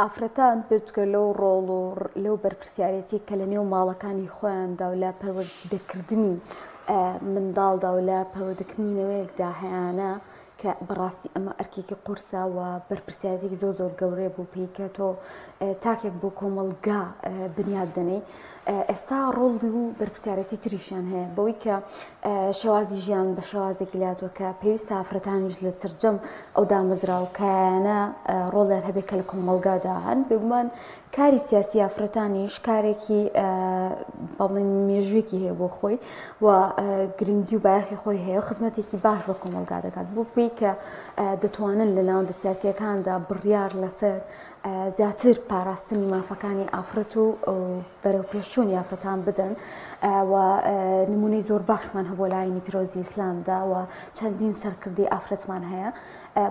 ئافرەتان بچگە لەو ڕۆڵ و لەو بەرپرسیارەتی کە لە نێو ماڵەکانی خۆیاندا و لە پەروەردەکردنی منداڵدا و لە پەروەردەکردنەوەیەکدا هەیەە کە بەڕاستی ئەمە ئەرکێکی قورسە و بەرپرسیارەتێکی زۆر زۆر گەورەیە بۆ پێی کە تۆ تاکێک بۆ کۆمەلگا بنیاد دەنێ. ئێستا ڕۆڵی و بەرپرسیارەتی تریشیان هەیە بەوەی کە شێوازی ژیان بە شێوازێکی لاتوە کە پێویستە ئافرەتانیش لە سرجەم ئەو دامەزراوکایانە ڕۆڵیان هەبێت کە لە کۆمەلگادا هەن. بێگومان کاری سیاسی ئافرەتانیش کارێکی بەڵێن مێژوویەکی هەیە بۆ خۆی و گرنگی و بایەخی خۆی هەیە و خزمەتێکی باش بە کۆمەلگا دەکات بۆ پێی کە دەتوانن لە ناوەندە سیاسیەکاندا بڕیار لەسەر زیاتر پاراستنی مافەکانی ئافرەت و بەرەوپێشچوونی ئافرەتان بدەن و نمونەی زۆر باشمان هەبوو لە ئاینی پیرۆزی ئیسلامدا و چەندین سەرکردی ئافرەتمان هەیە.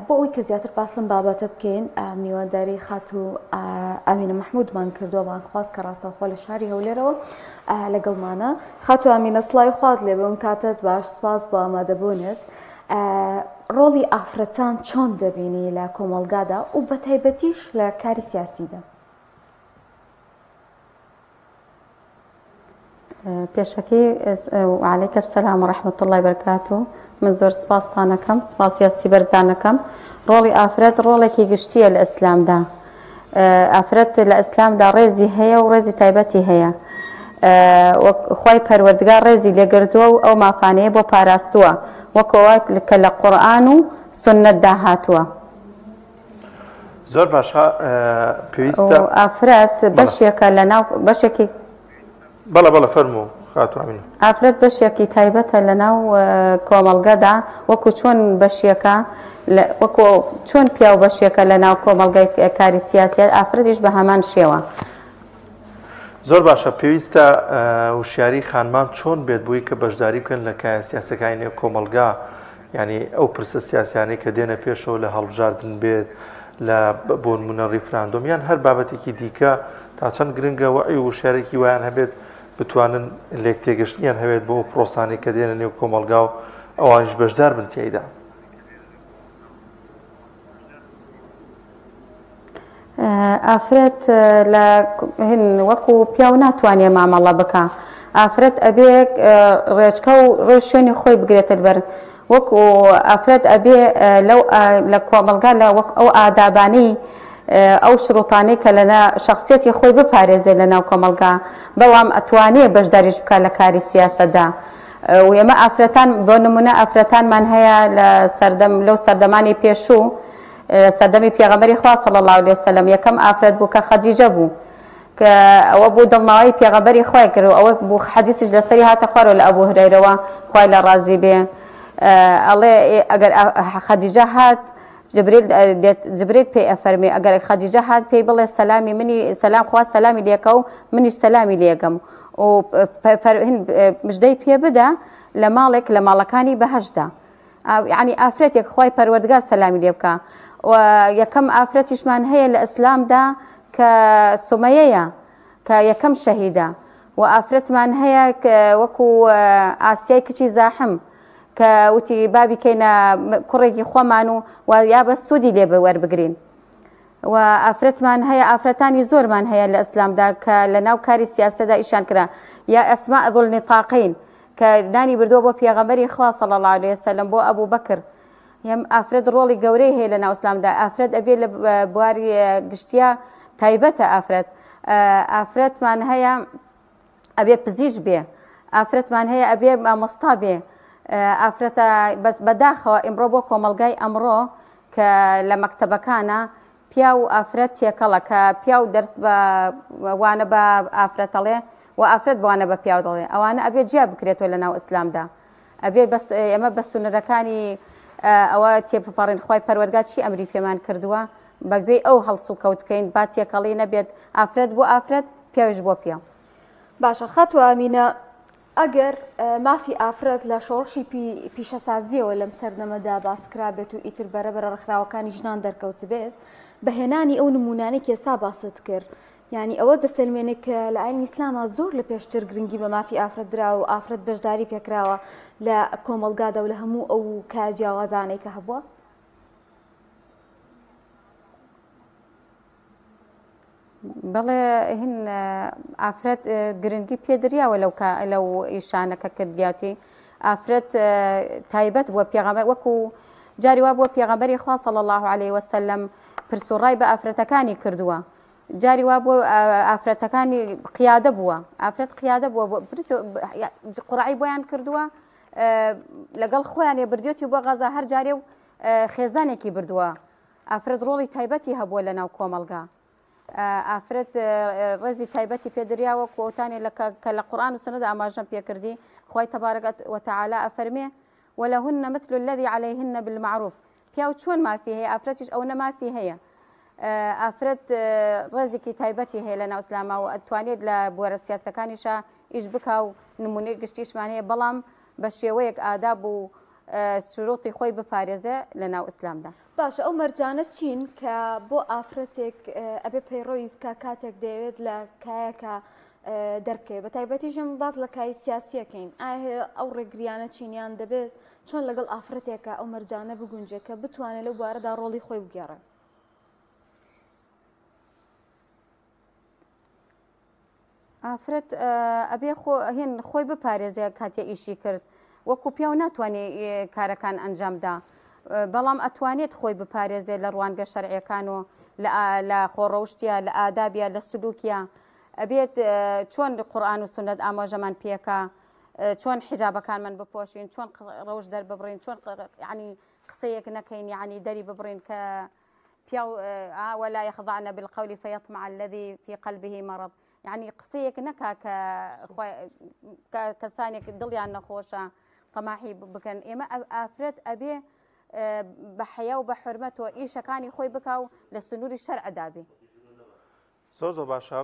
بۆ ئەوی کە زیاتر باس لەم بابەتە بکەین میوانداری خات و ئامینە مەحموودمان کردووە بانخواست کە ڕاستەوخۆ لە شاری هەولێرەوە لەگەڵمانە. خات و ئامینە سڵای خوات لێ بەم کاتت باش سپاس بۆ ئامادەبوونت. ڕۆڵی ئافرەتان چۆن دەبینی لە کۆمەلگادا و بە تایبەتیش لە کاری سیاسیدا؟ پێشەکەی وعليك السلام ورحمة الله وبركاته. من زۆر سپاستانەکەم، سپاسی هەستی بەرزانەکەم. ڕۆڵی ئافرەت ڕۆڵێکی گشتیە لە ئیسلامدا. ئافرەت لە ئیسلامدا ڕێزی هەیە و ڕێزی تایبەتی هەیە. خی پەروەردگار ڕێزی لێگرتووە و ئەو مافانەیە بۆ پاراستووە وەکەوە کە لە قورئان و سنەتدا هاتووە. زۆر باشە پێویستە ئافرەت بەشێکە لە ناو بەشێکی بەڵە فەرموو خاتوانین. ئافرەت بەشێکی تایبەتە لە ناو کۆمەلگەدا وەکو چۆن بەشیەکە وەکو چۆن پیا و بەشێکە لە ناو کۆمەلگای کاری سیاسیات ئافرەتیش بە هەمان شێوە. زۆر باشە پێویستە وشیاری خانمان چۆن بێت بووی کە بەشداری بکەن لە کای سیاسەکانی کۆمەلگا، ینی ئەو پرسە سیاسیانی کە دێنە پێشەوە لە هەڵبژاردن بێت لە بۆ نمونە ڕیفراندۆم یان هەر بابەتێکی دیکە تا چەند گرنگە وەعی وشارێکی وایان هەبێت بتوانن لێک تێگەشتنیان هەوێت بۆ پرۆسانی کە دێنە نێو کۆمەلگا و ئەوانش بەشدار بن تێیدا. ئافرەت لە وەکو پیاو ناتوانێ مامەڵە بکە. ئافرەت ئەبێ ڕێچکە و ڕێژ شوێنی خۆی بگرێتە بەر وەکو ئافرەت ئەبێ لە کۆمەلگا لە وەک ئەو ئادابانەی ئەو شروطانەی کە لەنا شخصیەتی خۆی بپارێزێت لە ناو کۆمەلگا بەوام ئەتوانێ بەشداریش بکە لە کاری سیاسەتدا. و ئێمە ئافرەتان بۆ نمونە ئافرەتانمان هەیە لەو سەردەمانی پێشوو سەردەمی پێغەمبەری خوا صلی الله علیه وسلم یەکەم ئافرەت بوو کە خەدیجە بوو کە ئەوە بوو دڵنەوەی پێغەمبەری خوای کرد و ئەوە بوو حەدیثش لەسەری هاتە خوارەوە لە ئەبوو هورەیرەوە خوای لە ڕازی بێ ئەڵێ ئەگەر خەدیجە هات جبريل پێی ئەفەرمێ ئەگەر خەدیجە هات پێی بڵێ سەلامی منی سەلام خوا سەلامی لێکە و منیش سەلامی لێگەم و مژدەی پێ بدە لە ماڵێک لە ماڵەکانی بەهەشدا. یعنی ئافرەتێک خوای پەروەردگار سەلامی لێ بکە. و یەکەم ئافرەتیشمان هەیە لە ئیسلامدا کە سومەیەیە کە یەکەم شەهیدە و ئافرەتمان هەیە وەکو ئاسیای کچی زاحم کە وتی بابی کەینە کوڕێکی خۆمان و یا بە سوودی لێ وەربگرین. و ئافرەتمان هەیە ئافرەتانی زۆرمان هەیە لە ئیسلامدا کە لە ناو کاری سیاسەدا ئیشان کرا یا ئەسماء ذو النطاقین کە نانی بردووە بۆ پێغەمبەری خوا صلی الله علیه وسلم بۆ ئەبوو بەکر. یم ئافرەت ڕۆڵی گەورەی هەیە لە ناو ئیسلامدا. ئافرەت ئەبێ لە بواری گشتیا تایبەتە ئافرەتمان هەیە ئەبێ پزیش بێ، ئافرەتمان هەیە ئەبێ مامۆستا بێ. ئافرەتە بەس بەداخەوە ئیمڕۆ بۆ کۆمەلگای ئەمڕۆ کە لە مەکتەبەکانە پیا و ئافرەت تێکەڵە کە پیا و دەرس وانە بە ئافرەتەڵێ و ئافرەت بوانە بە پیاو دەڵێ ئەوانە ئەبێ جیا بکرێتەوە لە ناو ئیسلامدا. ئەبێ ئێمە بە سونەرەکانی ئەوە تێپەڕین خوای پەروەردگار چی ئەمری پێمان کردووە بەگوێی ئەو هەڵس و کەوتکەین با تێکەڵی نەبێت ئافرەت بۆ ئافرەت پیاوش بۆ پیا. باشە خەت و ئامینە ئەگەر مافی ئافرەت لە شۆڕشی پیشەسازیەوە لەم سەردەمەدا باسکرا بێت و ئیتر بەرەبەر ڕێکخراوەکانی ژنان دەرکەوت بێت بەهێنانی ئەو نمونانەی کێسا باست کرد یعنی ئەوە دەسەلمێنێت کە لە ئاینی ئیسلامە زۆر لە پێشتر گرنگی بە مافی ئافرەت درا و ئافرەت بەشداری پێکراوە لە کۆمەلگادا و لە هەموو ئەو کاجیاوازانەی کە هەبووە. بەڵێ هین ئافرەت گرنگی پێدرراوە لەو ئیشانەکە کردیاتی ئافرەت تایبەت بووە پێغەمبەر وەکو جاری وا بووە پێغەمبەری خوا صلی الله عليه وسلم پرسوڕای بە ئافرەتەکانی کردووە جاری وا بۆ ئافرەتەکانی قیادە بووە ئافرەت قیادە بووە قوڕعی بۆیان کردووە لەگەڵ خۆیان ێ بردوێتی بۆ غەزا هەر جارێ و خێزانێکی بردووە ئافرەت ڕۆڵی تایبەتی هەبووە لە ناو کۆمەلگا ئافرەت ڕێزی تایبەتی پێدریاوە کۆتانی کە لە قورآن و سنەدا ئاماژەم پێکردی خوای تەبارەک وتەعالا ئەفەرمێ وەلەهن مثل الذي عليهن بالمعروف پیاو چۆن مافی هەیە ئافرەتیش ئەو نەمافی هەیە ئافرەت ڕێزێکی تایبەتی هەیە لە ناو ئیسلامە و ئەتوانێت لە بوەرە سیاسەکانیشە ئیش بکا و نمونەی گشتیشمان هەیە بەڵام بە شێوەیەک ئاداب و شروعی خۆی بپارێزە لە ناو ئیسلامدا باشە ئەو مەرجانە چین کە بۆ ئافرەتێک ئەبێ پەیڕۆی بکە کاتێک دەیەوێت لە کایەکە دەرکەوێت بە تایبەتیژم باز لە کای سیاسیەکەین ئایا ئەو ڕێگریانە چینیان دەبێت چۆن لەگەڵ ئافرەتێکە ئەو مەرجانە بگونجێت کە بتوانێت لەو بوارەدا ڕۆڵی خۆی بگێڕێ ئافرەت ئەبێ هێن خۆی بپارێزە کاتێ ئیشی کرد وەکو پیاو ناتوانێت کارەکان ئەنجامدا بەڵام ئەتوانێت خۆی بپارێزێت لە ڕوانگە شەرعیەکان و لە خۆڕەوشتیە لە ئادابیە لە سلوکیە ئەبێت چۆن قورآن و سنت ئاماژەمان پێکە چۆن حجابەکانمان بپۆشین چۆن ڕەوش دەرببڕین چۆن یعنی قسەیەک نەکەین یعنی دەری ببڕین کە پیاو ولا يخضعن بالقول فيطمع الذي في قلبه مرض یعنی قسەیەک نەکا کە کەسانێک دڵیان نەخۆشە تەماحی بکەن ئێمە ئافرەت ئەبێ بە حەیا و بە حورمەتەوە ئیشەکانی خۆی بکا و لە سنووری شەرعدا بێ زۆر زۆر باشە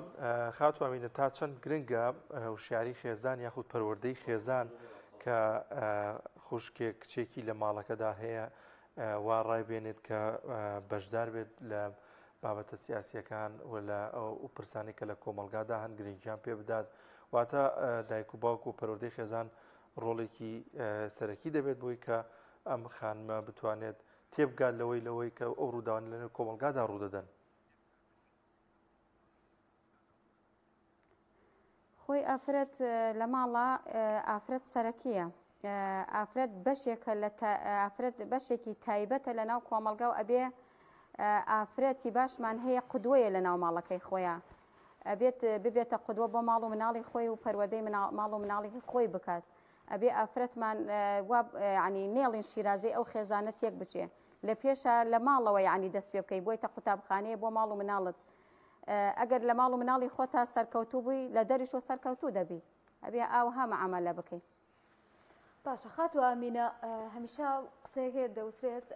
خاتوانینە تا چەند گرنگە وشیاری خێزان یاخود پەروەردەی خێزان کە خوشکێک کچێکی لە ماڵەکەدا هەیە وا ڕایبێنێت کە بەشدار بێت لە بابەتە سیاسیەکان و پرسانی کە لە کۆمەلگادا هەن گرنگیان پێ بدات واتە دایک و باوک و پەروەردەی خێزان ڕۆڵێکی سەرەکی دەبێت بۆی کە ئەم خانمە بتوانێت تێبگات لەوەی کە ئەو ڕووداوان لەنێو کۆمەلگادا ڕوودەدەن خۆی ئافرەت لە ماڵە ئافرەت سەرەکیە ئافرەت بەشێکە لە ئافرەت بەشێکی تایبەتە لە ناو کۆمەلگا و ئەبێ ئافرەتی باشمان هەیە قودوەیە لە ناو ماڵەکەی خۆیان ئەبێت ببێتە قودوە بۆ ماڵ و مناڵی خۆی و پەروەردەی ماڵ و مناڵی خۆی بکات ئەبێ ئافرەتمان ینی نێڵین شیرازی ئەو خێزانە تێک بچێ لە پێشە لە ماڵەوە یعنی دەست پێ بکەی بۆیتە قوتابخانەیە بۆ ماڵ و مناڵت ئەگەر لە ماڵ و مناڵی خۆتا سەرکەوتوو بووی لە دەریشۆ سەرکەوتوو دەبی ئەبێ ئاوها مەعامەلە بکەی باشە خاتو ئامینە هەمیشە قسەیەکێ دەوترێت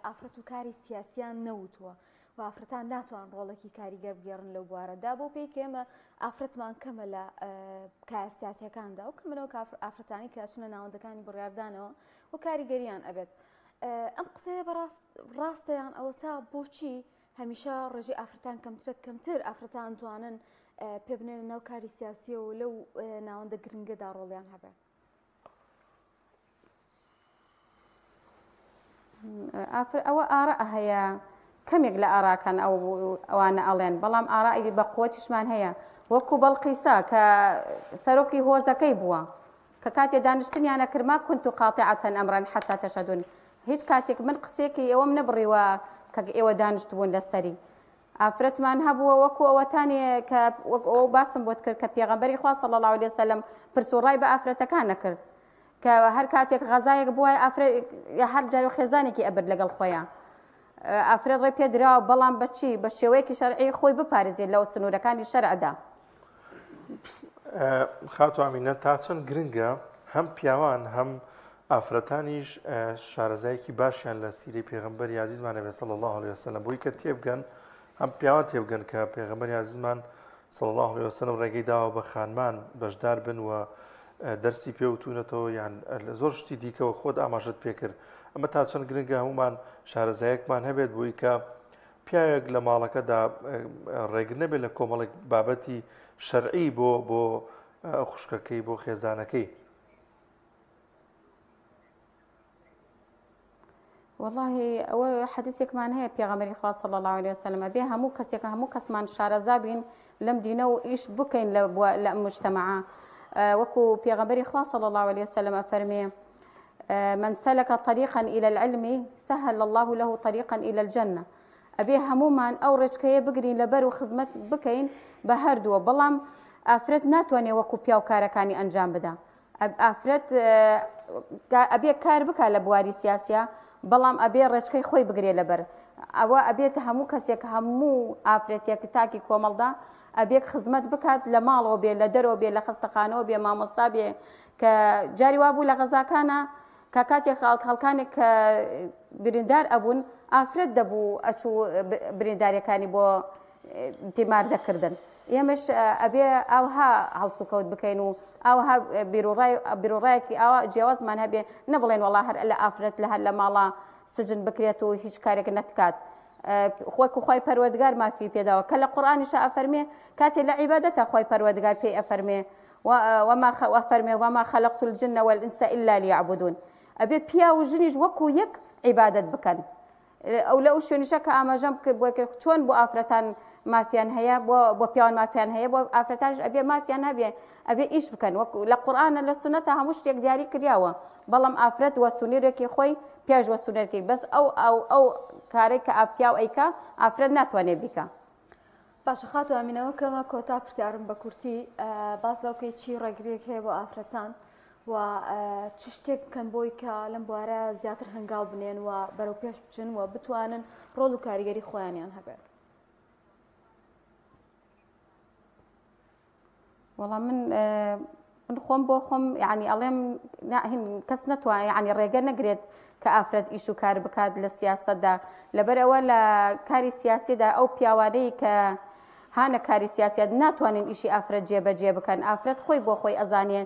ئافرەت و کاری سیاسیان نەوتووە و ئافرەتان ناتوان ڕۆڵێکی کاریگەر بگێڕن لەو بوارەدا بۆ پێی کێمە ئافرەتمان کەمە لە کار سیاسیەکاندا و کەمنەوە ئافرەتانی کە چنە ناوەندەکانی بڕاردانەوە و کاریگەریان ئەبێت ئەم قسەیە ڕاستەیان ئەوە تا بۆچی هەمیشە ڕێژی ئافرەتان کەمتر ئافرەتان توانن پێ بنێنە ناو کاری سیاسیە و لەو ناوەندە گرنگەدا ڕۆڵیان هەبێت ئەوە ئارە هەیە کەمێک لە ئاراکان ئەوانە ئەڵێن بەڵام ئارایی بە قووەتیشمان هەیە وەکو بەڵقیسا کە سەرۆکی هۆزەکەی بووە کە کاتێ دانیشتنیانە کرما كنت قاطعة أمرا حتى تشهدون هیچ کاتێک من قسێکی ئێوەم نەبڕیوە کە ئێوە دانیشت بوون لەسەری ئافرەتمان هەبووە وەکو ئەوەتانێ کە ئەو باسم بۆت کرد کە پێغەمبەری خوا صلی الله عليه وسلم پرسوڕای بە ئافرەتەکان نەکرد کە هەر کاتێک غەزایەک بووە هەر جار و خێزانێکی ئەبرد لەگەڵ خۆیان ئافرەت ڕێ پێدراوە بەڵام بەچی بە شێوەیەکی شەرعی خۆی بپارێزێت لەو سنوورەکانی شەرعدا خاتوانینە تا چەند گرنگە هەم پیاوان هەم ئافرەتانیش شارەزایەکی باشیان لە سیرەی پێغەمبەری عەزیزمان نەبێ صلی الله عليه وسلم بۆی کە تێبگەن هەم پیاوان تێبگەن کە پێغەمبەری عەزیزمان صلی الله عليه وسلم ڕێگەی داوە بە خانمان بەشدار بن و دەرسی پێوتونەتەوە یان زۆر شتی دیکەوە خۆت ئاماژت پێکرد ئەمە تا چەند گرنگە هەمومان شارەزایەکمان هەبێت بۆی کە پیاوێک لە ماڵەکەدا ڕێگر نەبێت لە کۆمەڵێک بابەتی شەرعی بۆ خوشکەکەی بۆ خێزانەکەی والله ئەوە حەدیثێکمان هەیە پێغەمبەری خوا صلی الله عليه وسلم بێ هەموو کەسمان شارەزا بین لەم دینە و ئیش بکەین لە مجتەمەعە وەکو پێغەمبەری خوا صلی الله عليه وسلم فەرمێ من سلك طريقا إلى العلم سهل الله له طريقا إلى الجنة ئەبێ هەمومان ئەو ڕێچکەیە بگرین لەبەر و خزمەت بکەین بە هەردووە بەڵام ئافرەت ناتوانێ وەکو پیا و کارەکانی ئەنجام بدا ئافرەت ئەبێ کار بکە لە بواری سیاسیە بەڵام ئەبێ ڕێچکەی خۆی بگرێ لەبەر ئەوە ئەبێت هەموو کەسێک هەموو ئافرەتێک تاکی کۆمەڵدا ئەبێک خزمەت بکات لە ماڵەوە بێ لە دەرەوە بێ لە خستەخانەوە بێ مامۆستا بێ کە جاری وابوو لە غەزاکانە کە کاتێک خەڵکانێک کە بریندار ئەبوون ئافرەت دەبوو ئەچوو برینداریەکانی بۆ تیمار دەکردن ئێمەش ئەبێ ئەوها هەڵسوکەوت بکەین و ئەوها بیرۆڕایەکی ئەوە جیاوازمان هەبێ نەبڵێن وەڵا هەر لە ئافرەت لە هەر لە ماڵە سجن بکرێت و هیچ کارێک نەتکات خۆی خۆی پەروەردگار مافی پێداوە کە لە قورئانیش ئەفەرمێ کاتێ لە عیبادەتە خۆی پەروەردگار پێی ئەفەرمێ وما خلقت الجن والإنس إلا ليعبدون ئەبێ پیا و ژنیش وەکو یەک عیبادەت بکەن ئەو لە ئەو شوێنیشە کە ئاماژەم کرد چۆن بۆ ئافرەتان مافیان هەیە بۆ پیاوان مافیان هەیە بۆ ئافرەتانش ئەبێ مافیان هەبێ ئەبێ ئیش بکەن وەکو لە قورئانە لە سونەتە هەموو شتێک دیاری کراوە بەڵام ئافرەت وە سونێرێکی خۆی پیاژ وە سونێرێکی بەس ئەو کارێک کە پیاو ئەیکا ئافرەت ناتوانێت بیکە. باشە خاتو ئەمینەوە کەمە کۆتا پرسیارم بە کورتی باس لەوکەی چی ڕێگرێک هەیە بۆ ئافرەتان و چ شتێک بکەن بۆی کە لەم بوارە زیاتر هەنگاو بنێن و بەرەو پێش بچن و بتوانن ڕۆڵ و کاریگەری خۆیانیان هەبێت. وەڵام من خۆم بۆ خۆم یعنی ئەڵێم کەس نەتوانێت یعنی ڕێگە نەگرێت کە ئافرەت ئیش و کار بکات لە سیاسەتدا لەبەرەوە لە کاری سیاسیدا ئەو پیاوانەی کە هانە کاری سیاسیات ناتوانین ئیشی ئافرەت جێبەجێ بکەن ئافرەت خۆی بۆ خۆی ئەزانێ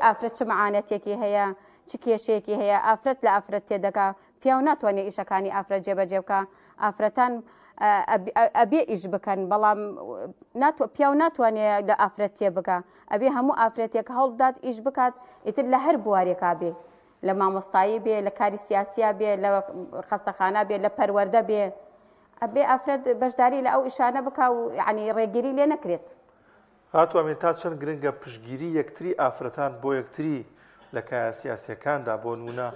ئافرەت چ مەعانەتێکی هەیە چ کێشەیەکی هەیە ئافرەت لە ئافرەت تێدەکا پیاو ناتوانێت ئیشەکانی ئافرەت جێبەجێ بکە ئافرەتان ئەبێ ئیش بکەن بەڵام پیاو ناتوانێت لە ئافرەت تێ بکە ئەبێ هەموو ئافرەتێک هەڵدات ئیش بکات ئیتر لە هەر بوارێکا بێ لە مامۆستایی بێ لە کاری سیاسیا بێ لە خەستەخانە بێ لە پەروەردە بێ ئەبێ ئافرەت بەشداری لە ئەو ئیشانە بکە و یعنی ڕێگیری لێ نەکرێت. هاتووەمێن تا چەند گرنگە پشتگیری یەکتری ئافرەتان بۆ یەکتری لە کایە سیاسیەکاندا بۆ نمونە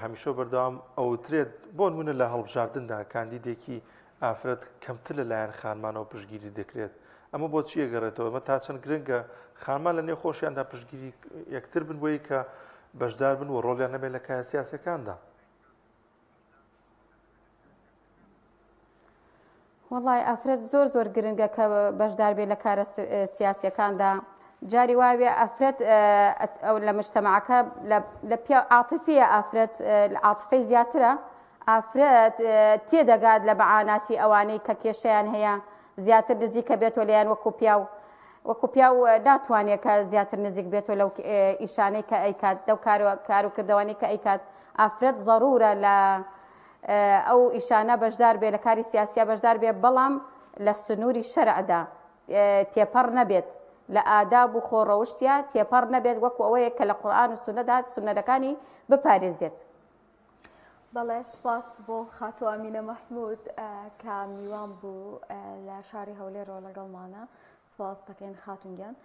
هەمیشە بەردەوام ئەوترێت بۆ نمونە لە هەڵبژاردندا کاندیدێکی ئافرەت کەمتر لەلایەن خانمانەوە پشتگیری دەکرێت ئەمە بۆ چی ئەگەڕێتەوە ئەمە تا چەند گرنگە خانمان لە نێو خۆشیاندا پشتگیری یەکتر بن بۆی کە بەشدار بن و ڕۆڵیان نەبێت لە کایە سیاسیەکاندا. وڵای ئافرەت زۆر گرنگە کە بەشدار بێت لە کارە سیاسیەکاندا جاری واوێ ئافرەت لە مجتەمەعەکە لە عاتیفیە ئافرەت عاتیفەی زیاترە ئافرەت تێدەگات لە بەعاناتی ئەوانەی کە کێشەیان هەیە زیاتر نزیکە بێتەوە لەیان وەکو پیاو ناتوانێت کە زیاتر نزیک بێتەوە لەو ئیشانەی کە ئەیکات لەو کار و کردەوانی کە ئەیکات ئافرەت ضرورە لە ئەو ئیشانە بەشدار بێ لە کاری سیاسیا بەشدار بێ بەڵام لە سنووری شەرعدا تێپەڕ نەبێت لە ئاداب و خۆڕەوشتیا تێپەڕ نەبێت وەکو ئەوەیە کە لە قورئان و سونەدا سونەتەکانی بپارێزێت. بەڵێ سپاس بۆ خاتو ئەمینە مەحموود کە میوان بوو لە شاری هەولێرەوە لەگەڵمانە سپاس دەکەین خاتونگیان